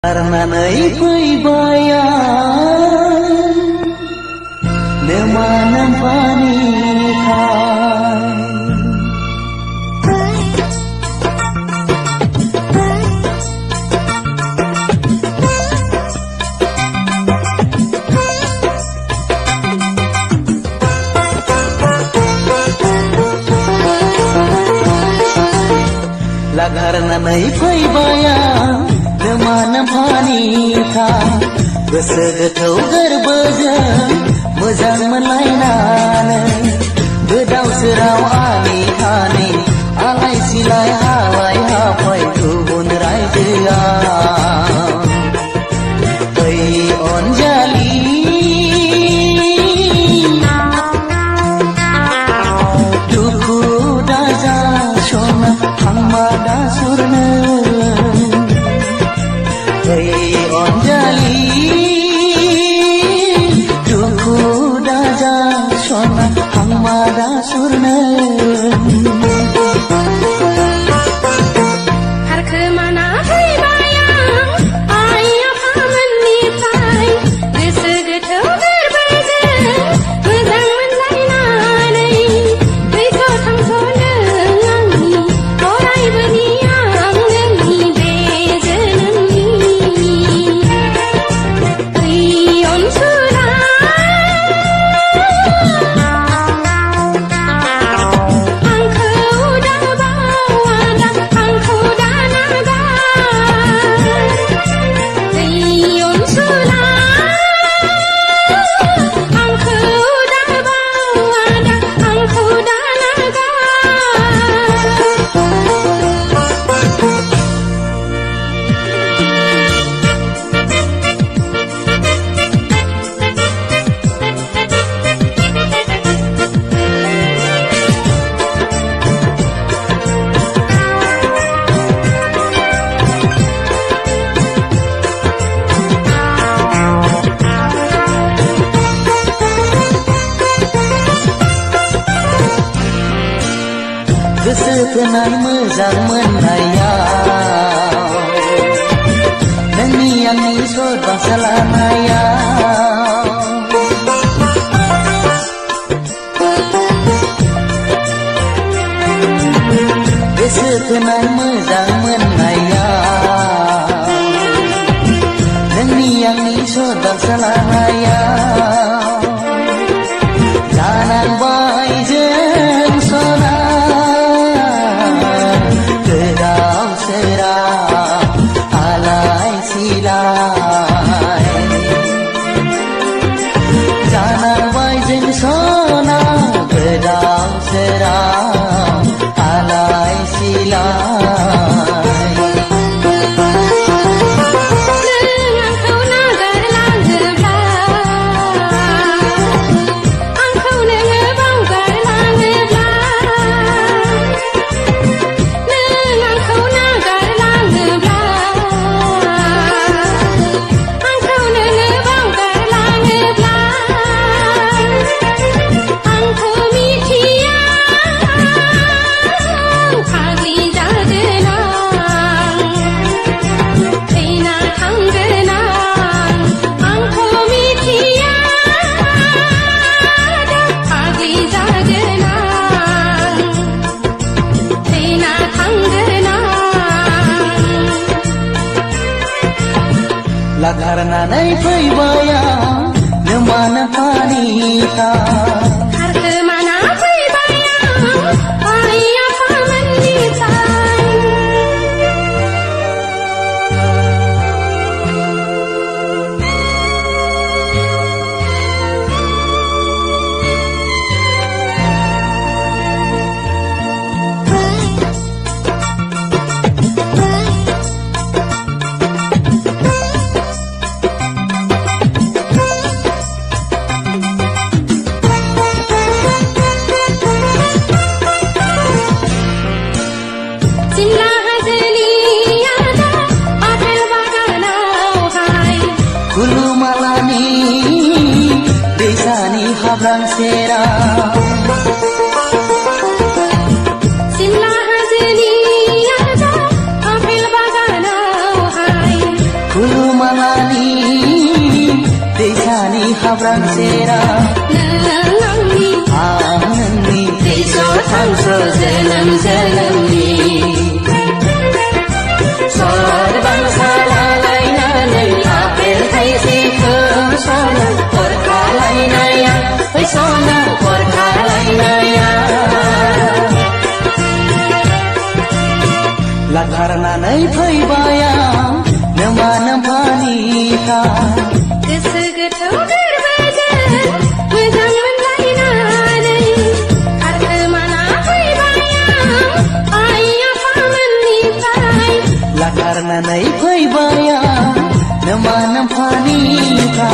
Karnanai paybayan Demanam panikai Lagarnanai paybayan Demanam panikai Gosogothौ गोरबोजों मोजां मोनलायनानै गोदाव सोराव आनि खानि आलाय सिलाय हालाय हाफाय गुबुन रायजोआव ओइ अनजालि दुखु दाजा सना थांमा दा सुरनो ओइ Anjali Hamada surna Har kemana bayang ayah paman nipai Gosogothौ गोरबोजों मोजां मोनलायनानै दैखौ थांस'नो आंनि अरायबोनि आं नोंनि बे जोनोमनि ओइ अनसुला Gosogoनाय मोजां मोननायाव नोंनि आंनि सरबांसा लानायाव गोसोथोनाय मोजां मोननायाव नोंनि आंनि सरबांसा लानायाव जानांबाय जों सना Janarbai jeng sona godaw soraw alai silai Lagarnanai paybayan Demanam panikai Har kemana bayang ayah paman nipai Hulu malani desani habrang sera Simla hazini ada apel bagana hai Hulu मालानि दैसानि हाब्रां सेराव नों आंनि आं नोंनि थैस' थांस' जोनोम जोनोमनि सोरबां सालालायनानै आपेल थाइसेखौ सना हरखालायनाया बै सना हरखालायनाया लाथारनानै फैबाय आं नोमा नोम्फानिखा गोसो गोथौ गोरबोजों मोजां मोनलायनानै खारखोमाना फैबाय आं आइ आफामोननिफ्राय लाथारनानै फैबाय आं नोमा नोम्फानिखा